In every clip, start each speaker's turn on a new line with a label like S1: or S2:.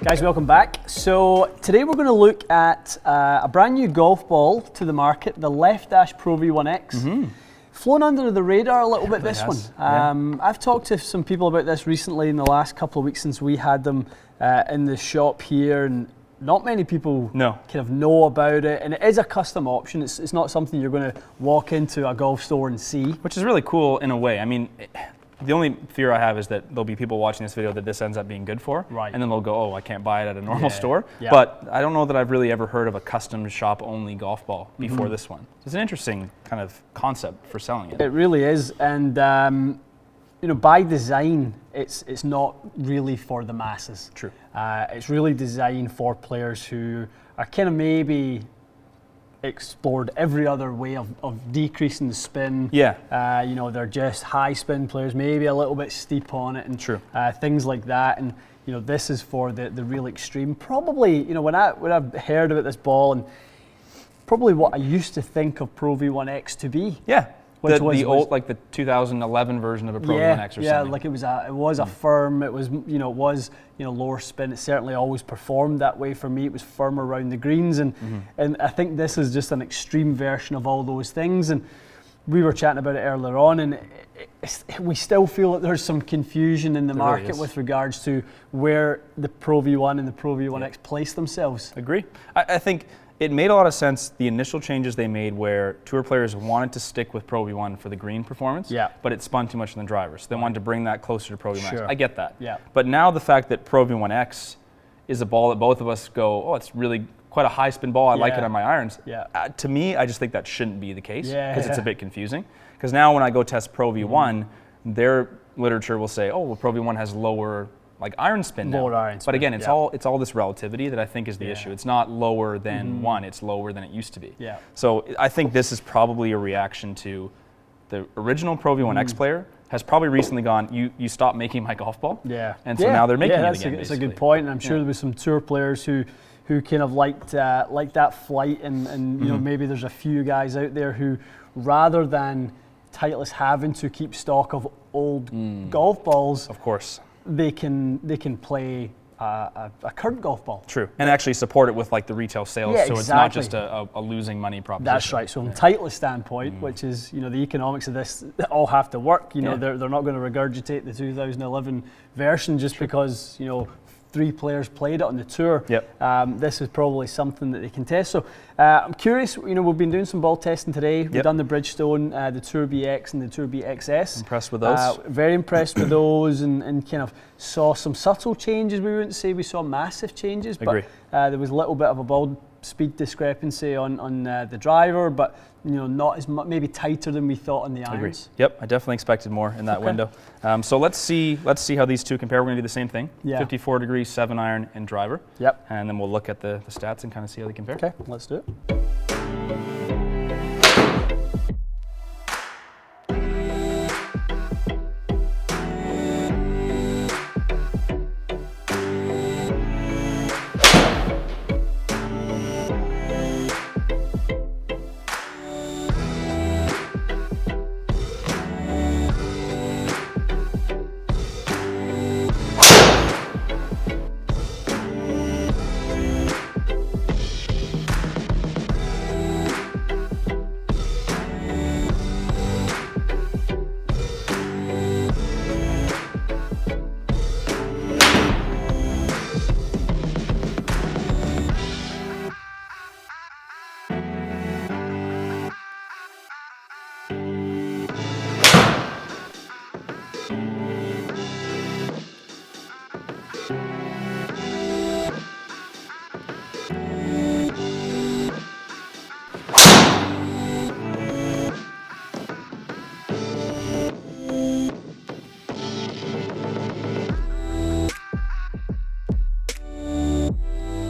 S1: Guys, welcome back. So today we're going to look at a brand new golf ball to the market, the Left Dash ProV1X. Flown under the radar a little bit, this one. I've talked to some people about this recently in the last couple of weeks since we had them in the shop here, and not many people kind of know about it. And it is a custom option. It's not something you're going to walk into a golf store and see.
S2: Which is really cool in a way. I mean, the only fear I have is that there'll be people watching this video that this ends up being good for, and then they'll go, oh, I can't buy it at a normal store. But I don't know that I've really ever heard of a custom shop only golf ball before this one. It's an interesting kind of concept for selling it.
S1: It really is, and you know, by design, it's not really for the masses.
S2: True.
S1: It's really designed for players who are kind of maybe explored every other way of decreasing the spin. You know, they're just high spin players, maybe a little bit steep on it, and things like that. And you know, this is for the real extreme. Probably, you know, when I've heard about this ball, and probably what I used to think of ProV1X to be. Which was
S2: old, like the 2011 version of a ProV1X or something. Yeah,
S1: like it was a firm. It was lower spin. It certainly always performed that way for me. It was firm around the greens, and I think this is just an extreme version of all those things. And we were chatting about it earlier on, and we still feel that there's some confusion in the market with regards to where the ProV1 and the ProV1X place themselves.
S2: Agree. I think it made a lot of sense, the initial changes they made where tour players wanted to stick with ProV1 for the green performance, but it spun too much in the drivers. So they wanted to bring that closer to ProV1X. I get that. But now the fact that ProV1X is a ball that both of us go, oh, it's really quite a high spin ball, I like it on my irons. To me, I just think that shouldn't be the case because it's a bit confusing. Because now when I go test ProV1, their literature will say, oh, well, ProV1 has lower iron spin now. But again, it's all this relativity that I think is the issue. It's not lower than one, it's lower than it used to be. So I think this is probably a reaction to the original ProV1X player has probably recently gone, you stopped making my golf ball. And so now they're making it again.
S1: That's a good point, and I'm sure there was some tour players who kind of liked that flight, and you know, maybe there's a few guys out there who, rather than Titleist having to keep stock of old golf balls,
S2: of course,
S1: they can play a current golf ball.
S2: True, and actually support it with like the retail sales, so it's not just a losing money proposition.
S1: That's right. So from Titleist standpoint, which is, you know, the economics of this all have to work. You know, they're not going to regurgitate the 2011 version just because, you know, 3 players played it on the tour. This is probably something that they can test. So I'm curious, you know, we've been doing some ball testing today. We've done the Bridgestone, the Tour BX and the Tour BXS.
S2: Impressed with those?
S1: Very impressed with those, and kind of saw some subtle changes. We wouldn't say we saw massive changes, but there was a little bit of a ball speed discrepancy on the driver, but you know, not as much, maybe tighter than we thought on the irons.
S2: I definitely expected more in that window. So let's see how these two compare. We're going to do the same thing. 54 degrees, 7 iron and driver. And then we'll look at the stats and kind of see how they compare.
S1: Okay, let's do it.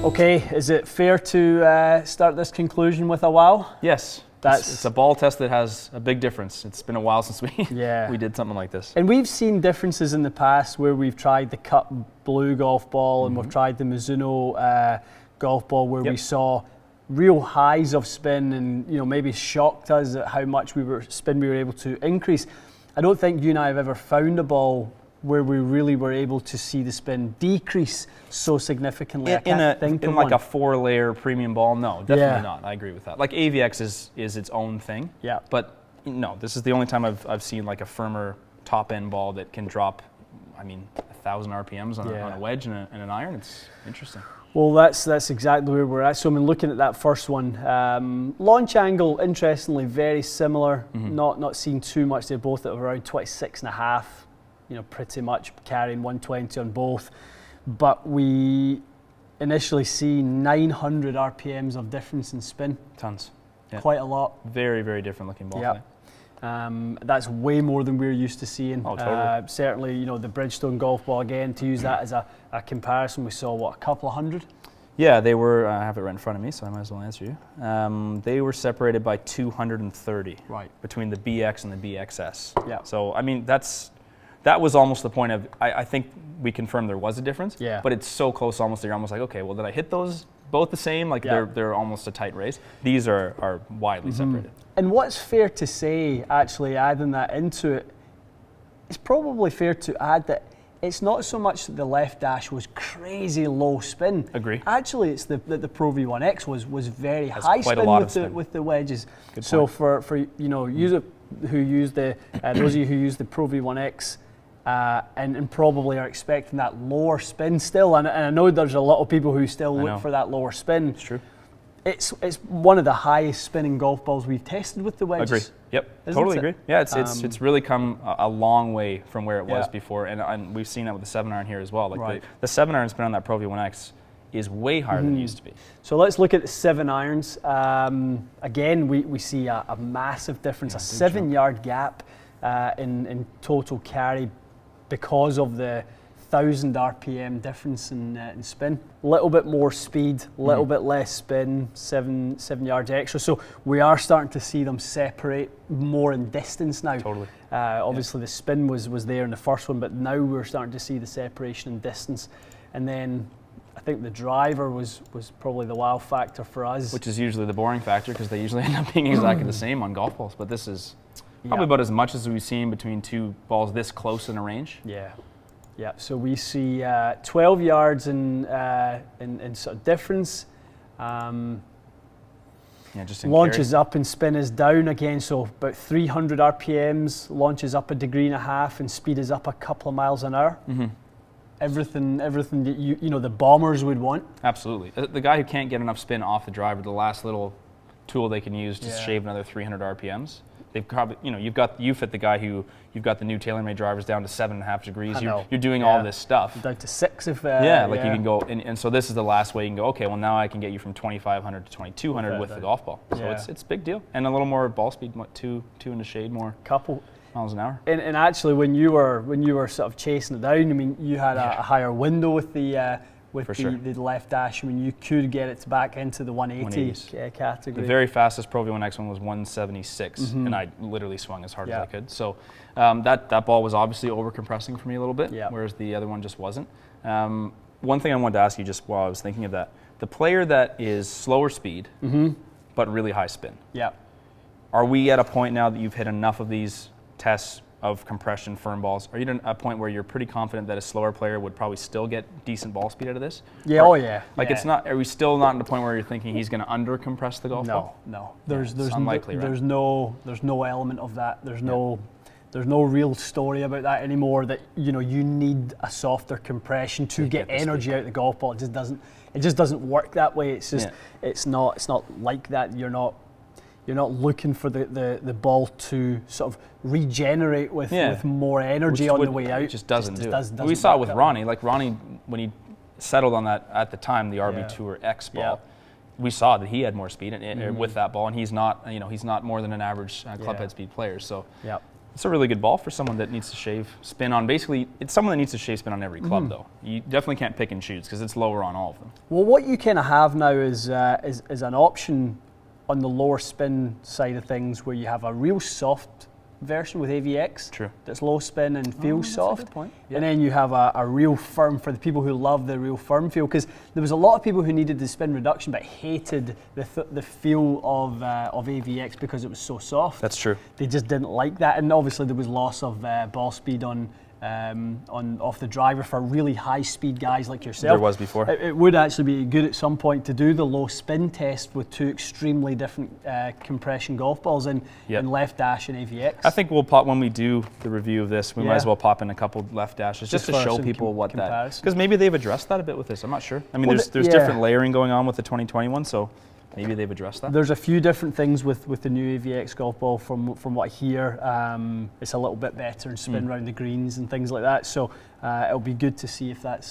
S1: Okay, is it fair to start this conclusion with a wow?
S2: Yes. It's a ball test that has a big difference. It's been a while since we did something like this.
S1: And we've seen differences in the past where we've tried the cut blue golf ball and we've tried the Mizuno golf ball where we saw real highs of spin and, you know, maybe shocked us at how much spin we were able to increase. I don't think you and I have ever found a ball where we really were able to see the spin decrease so significantly.
S2: In like a 4-layer premium ball, no, definitely not. I agree with that. Like AVX is its own thing.
S1: Yeah.
S2: But no, this is the only time I've seen like a firmer top end ball that can drop, 1,000 RPMs on a wedge and an iron. It's interesting.
S1: Well, that's exactly where we're at. So, looking at that first one, launch angle, interestingly, very similar. Not seeing too much. They're both at around 26.5. Pretty much carrying 120 on both. But we initially see 900 RPMs of difference in spin.
S2: Tons. Yeah.
S1: Quite a lot.
S2: Very, very different looking ball.
S1: Yeah. That's way more than we're used to seeing.
S2: Oh, totally.
S1: Certainly, the Bridgestone golf ball, again, to use that as a comparison, we saw, a couple of hundred?
S2: Yeah, they were, I have it right in front of me, so I might as well answer you. They were separated by 230 between the BX and the BXS.
S1: Yeah.
S2: So, that was almost the point of, I think we confirmed there was a difference, but it's so close almost that you're almost like, okay, well, did I hit those both the same? Like they're almost a tight race. These are widely separated.
S1: And what's fair to say, actually adding that into it, it's probably fair to add that it's not so much that the left dash was crazy low spin.
S2: Agree.
S1: Actually, it's that the ProV1X was very high spin with the wedges.
S2: Good
S1: so
S2: point.
S1: for those of you who use the ProV1X and probably are expecting that lower spin still, and I know there's a lot of people who still look for that lower spin.
S2: It's true.
S1: It's one of the highest spinning golf balls we've tested with the wedges.
S2: Agree. Yep. Totally agree. Yeah, it's really come a long way from where it was before, and we've seen that with the 7-iron here as well. Like the 7-iron spin on that ProV1X is way higher than it used to be.
S1: So let's look at the 7-irons. Again, we see a massive difference, a 7-yard gap in total carry because of the 1,000 RPM difference in spin. A little bit more speed, a little bit less spin, 7 yards extra. So we are starting to see them separate more in distance now.
S2: Totally.
S1: Obviously the spin was there in the first one, but now we're starting to see the separation in distance. And then I think the driver was probably the wow factor for us.
S2: Which is usually the boring factor because they usually end up being exactly the same on golf balls. But this is probably about as much as we've seen between two balls this close in a range.
S1: Yeah, so we see 12 yards in sort of difference.
S2: Just in
S1: launches up and spin is down again, so about 300 RPMs, launches up 1.5 degrees and speed is up a couple of miles an hour. Everything that the bombers would want.
S2: Absolutely. The guy who can't get enough spin off the driver, the last little tool they can use to shave another 300 RPMs. They've probably, you fit the guy who you've got the new TaylorMade drivers down to 7.5 degrees. You're doing all this stuff.
S1: Down to 6 if.
S2: You can go, and so this is the last way you can go. Okay, well now I can get you from 2,500 to 2,200 with the golf ball. So it's a big deal, and a little more ball speed, two in the shade, more
S1: couple
S2: miles an hour.
S1: And actually, when you were sort of chasing it down, you had a higher window with the. The left dash, you could get it back into the 180 category.
S2: The very fastest ProV1X one was 176, and I literally swung as hard as I could. So that ball was obviously over-compressing for me a little bit, whereas the other one just wasn't. One thing I wanted to ask you just while I was thinking of that, the player that is slower speed, but really high spin, are we at a point now that you've hit enough of these tests of compression firm balls? Are you at a point where you're pretty confident that a slower player would probably still get decent ball speed out of this? It's not. Are we still not at the point where you're thinking he's going to under compress the golf ball?
S1: No. There's
S2: unlikely, right?
S1: There's no element of that. There's no real story about that anymore. That you need a softer compression to get energy out of the golf ball. It just doesn't work that way. It's just it's not like that. You're not looking for the ball to sort of regenerate with more energy on the way out.
S2: It just doesn't do it. We saw it with Ronnie. Like Ronnie, when he settled on that at the time, the RB Tour X ball, we saw that he had more speed with that ball, and he's not more than an average clubhead speed player. So it's a really good ball for someone that needs to shave spin on. Basically, it's someone that needs to shave spin on every club, though. You definitely can't pick and choose because it's lower on all of them.
S1: Well, what you kind of have now is an option on the lower spin side of things, where you have a real soft version with AVX that's low spin and feels soft.
S2: That's a good point.
S1: And then you have a real firm for the people who love the real firm feel, because there was a lot of people who needed the spin reduction but hated the feel of AVX because it was so soft.
S2: That's true.
S1: They just didn't like that, and obviously there was loss of ball speed on off the driver for really high speed guys like yourself.
S2: There was before.
S1: It would actually be good at some point to do the low spin test with two extremely different compression golf balls in left dash and AVX.
S2: I think we'll pop, when we do the review of this, we might as well pop in a couple left dashes just to show people what that, because maybe they've addressed that a bit with this. I'm not sure. I mean, there's different layering going on with the 2021, so maybe they've addressed that.
S1: There's a few different things with the new AVX golf ball from what I hear. It's a little bit better in spin around the greens and things like that. So it'll be good to see if that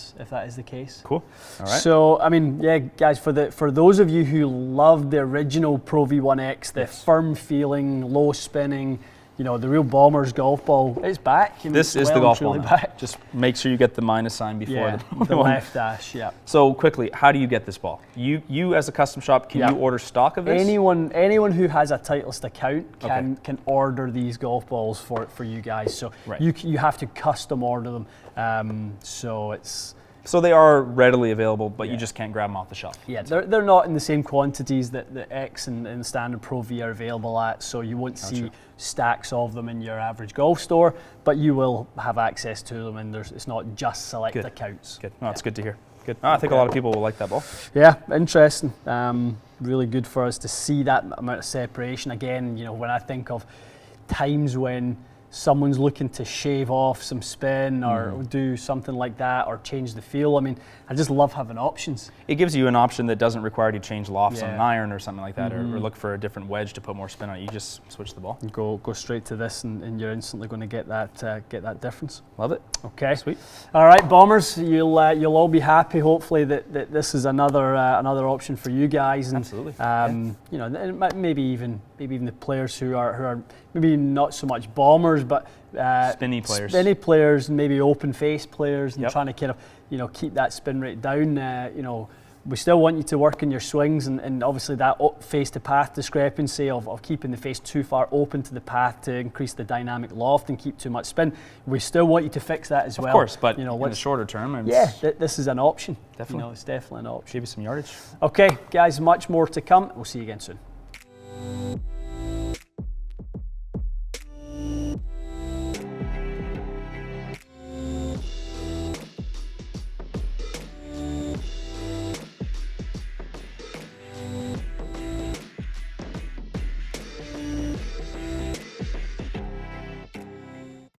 S1: is the case.
S2: Cool. All right.
S1: So I mean, yeah, guys, for those of you who loved the original ProV1X, the firm feeling, low spinning, you know, the real Bombers golf ball is back.
S2: This is the golf ball now. Just make sure you get the minus sign before
S1: the left dash. Yeah.
S2: So quickly, how do you get this ball? You as a custom shop, can you order stock of this?
S1: Anyone who has a Titleist account can order these golf balls for you guys. So you have to custom order them.
S2: So they are readily available, but you just can't grab them off the shelf.
S1: Yeah, they're not in the same quantities that the X and the standard Pro V are available at, so you won't see stacks of them in your average golf store, but you will have access to them, and it's not just select accounts.
S2: Good. No, it's good to hear. Good. I think a lot of people will like that ball.
S1: Yeah, interesting. Really good for us to see that amount of separation. Again, you know, when I think of times when someone's looking to shave off some spin or do something like that or change the feel. I mean, I just love having options.
S2: It gives you an option that doesn't require you to change lofts on an iron or something like that, or look for a different wedge to put more spin on it. You just switch the ball.
S1: Go straight to this, and you're instantly going to get that difference.
S2: Love it.
S1: Okay,
S2: sweet.
S1: All right, Bombers, you'll all be happy. Hopefully that this is another option for you guys. And,
S2: absolutely.
S1: You know, maybe even the players who are maybe not so much bombers, but
S2: spinny
S1: players, maybe open face players, and trying to kind of, you know, keep that spin rate down. You know, we still want you to work in your swings, and obviously that face to path discrepancy of keeping the face too far open to the path to increase the dynamic loft and keep too much spin. We still want you to fix that as well.
S2: Of course, but you know, in the shorter term,
S1: this is an option.
S2: Definitely,
S1: you know, it's definitely an option.
S2: Give you some yardage.
S1: Okay, guys, much more to come. We'll see you again soon.